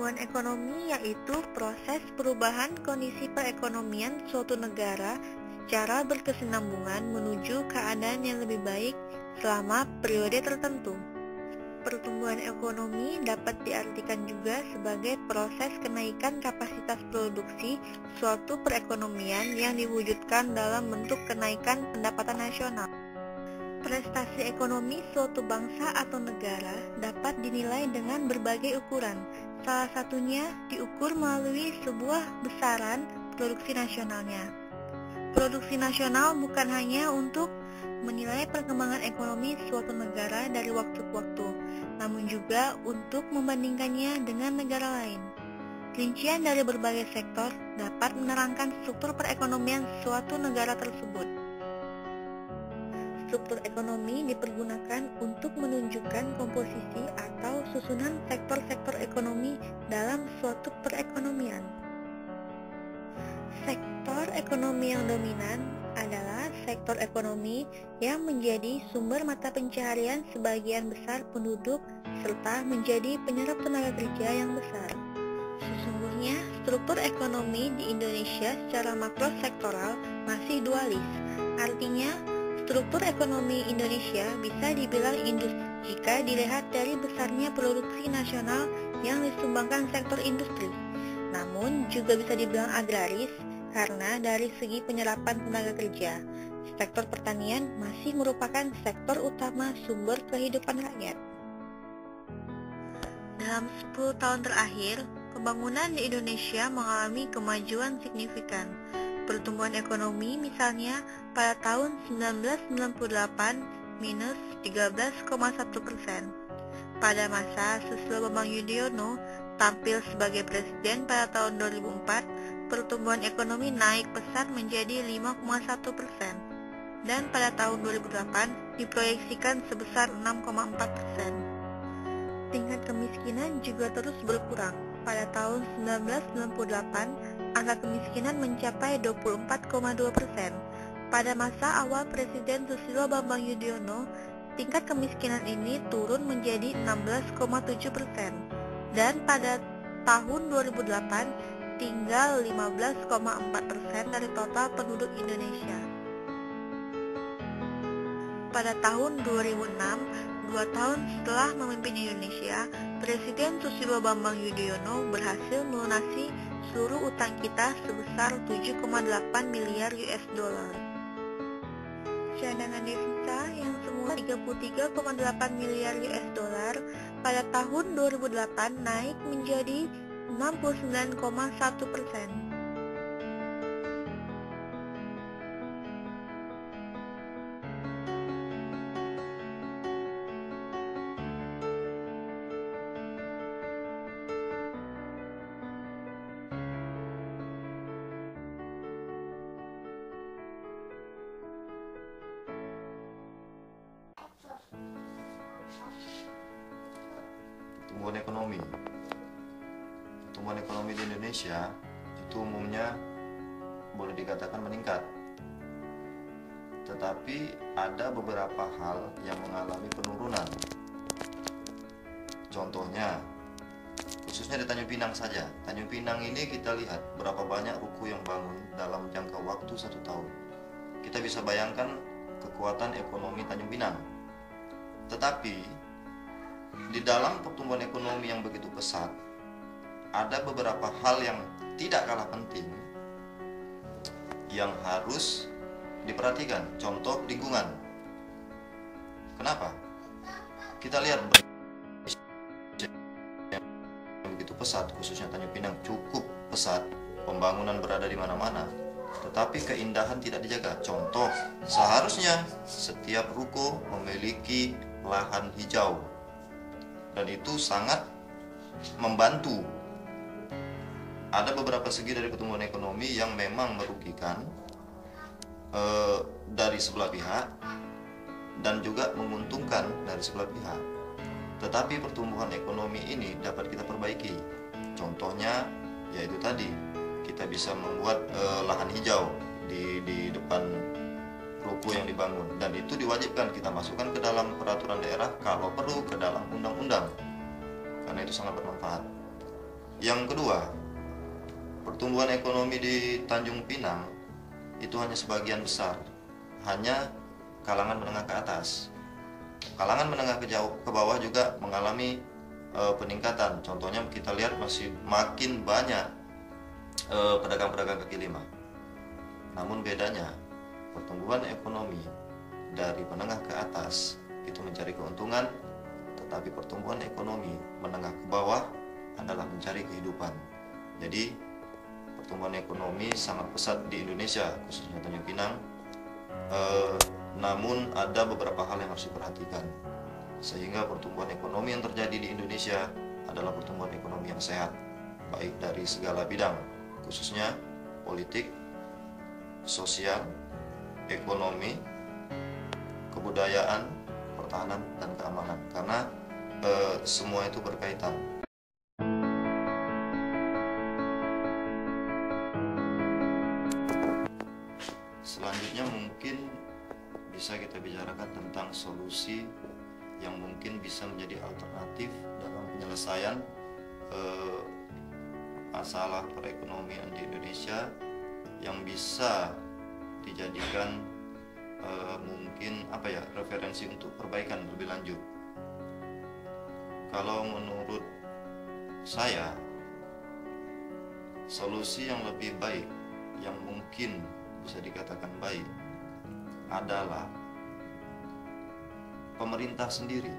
Pertumbuhan ekonomi yaitu proses perubahan kondisi perekonomian suatu negara secara berkesinambungan menuju keadaan yang lebih baik selama periode tertentu. Pertumbuhan ekonomi dapat diartikan juga sebagai proses kenaikan kapasitas produksi suatu perekonomian yang diwujudkan dalam bentuk kenaikan pendapatan nasional. Prestasi ekonomi suatu bangsa atau negara dapat dinilai dengan berbagai ukuran. Salah satunya diukur melalui sebuah besaran produksi nasionalnya. Produksi nasional bukan hanya untuk menilai perkembangan ekonomi suatu negara dari waktu ke waktu, namun juga untuk membandingkannya dengan negara lain. Rincian dari berbagai sektor dapat menerangkan struktur perekonomian suatu negara tersebut. Struktur ekonomi dipergunakan untuk menunjukkan komposisi atau susunan sektor-sektor ekonomi dalam suatu perekonomian. Sektor ekonomi yang dominan adalah sektor ekonomi yang menjadi sumber mata pencaharian sebagian besar penduduk serta menjadi penyerap tenaga kerja yang besar. Sesungguhnya, struktur ekonomi di Indonesia secara makro sektoral masih dualis. Artinya, struktur ekonomi Indonesia bisa dibilang industri jika dilihat dari besarnya produksi nasional yang disumbangkan sektor industri. Namun juga bisa dibilang agraris karena dari segi penyerapan tenaga kerja, sektor pertanian masih merupakan sektor utama sumber kehidupan rakyat. Dalam 10 tahun terakhir, pembangunan di Indonesia mengalami kemajuan signifikan. Pertumbuhan ekonomi misalnya pada tahun 1998 minus 13,1%. Pada masa Susilo Bambang Yudhoyono tampil sebagai presiden pada tahun 2004, pertumbuhan ekonomi naik pesat menjadi 5,1%. Dan pada tahun 2008 diproyeksikan sebesar 6,4%. Tingkat kemiskinan juga terus berkurang. Pada tahun 1998, angka kemiskinan mencapai 24,2%. Pada masa awal Presiden Susilo Bambang Yudhoyono, tingkat kemiskinan ini turun menjadi 16,7%. Dan pada tahun 2008, tinggal 15,4% dari total penduduk Indonesia. Pada tahun 2006, 2 tahun setelah memimpin Indonesia, Presiden Susilo Bambang Yudhoyono berhasil melunasi seluruh utang kita sebesar 7,8 miliar US dollar. Cadangan devisa yang semula 33,8 miliar US dollar pada tahun 2008 naik menjadi 69,1%. Pertumbuhan ekonomi di Indonesia itu umumnya boleh dikatakan meningkat, tetapi ada beberapa hal yang mengalami penurunan. Contohnya, khususnya di Tanjung Pinang saja. Tanjung Pinang ini kita lihat berapa banyak ruko yang bangun dalam jangka waktu 1 tahun. Kita bisa bayangkan kekuatan ekonomi Tanjung Pinang. Tetapi di dalam pertumbuhan ekonomi yang begitu pesat, ada beberapa hal yang tidak kalah penting yang harus diperhatikan. Contoh, lingkungan. Kenapa? Kita lihat yang begitu pesat, khususnya Tanjung Pinang cukup pesat, pembangunan berada di mana-mana, tetapi keindahan tidak dijaga. Contoh, seharusnya setiap ruko memiliki lahan hijau, dan itu sangat membantu. Ada beberapa segi dari pertumbuhan ekonomi yang memang merugikan dari sebelah pihak dan juga menguntungkan dari sebelah pihak. Tetapi pertumbuhan ekonomi ini dapat kita perbaiki. Contohnya yaitu tadi, kita bisa membuat lahan hijau di depan ruko yang dibangun, dan itu diwajibkan kita masukkan ke dalam peraturan daerah, kalau perlu ke dalam undang-undang, karena itu sangat bermanfaat. Yang kedua, pertumbuhan ekonomi di Tanjung Pinang itu hanya sebagian besar, hanya kalangan menengah ke atas. Kalangan menengah ke bawah juga mengalami peningkatan. Contohnya kita lihat masih makin banyak pedagang-pedagang kaki lima. Namun bedanya, pertumbuhan ekonomi dari menengah ke atas itu mencari keuntungan, tetapi pertumbuhan ekonomi menengah ke bawah adalah mencari kehidupan. Jadi pertumbuhan ekonomi sangat pesat di Indonesia, khususnya Tanjung Pinang. Namun ada beberapa hal yang harus diperhatikan, sehingga pertumbuhan ekonomi yang terjadi di Indonesia adalah pertumbuhan ekonomi yang sehat, baik dari segala bidang, khususnya politik, sosial, ekonomi, kebudayaan, pertahanan, dan keamanan, karena semua itu berkaitan. Selanjutnya mungkin bisa kita bicarakan tentang solusi yang mungkin bisa menjadi alternatif dalam penyelesaian masalah perekonomian di Indonesia yang bisa dijadikan mungkin referensi untuk perbaikan lebih lanjut. Kalau menurut saya, solusi yang lebih baik yang mungkin bisa dikatakan baik adalah pemerintah sendiri.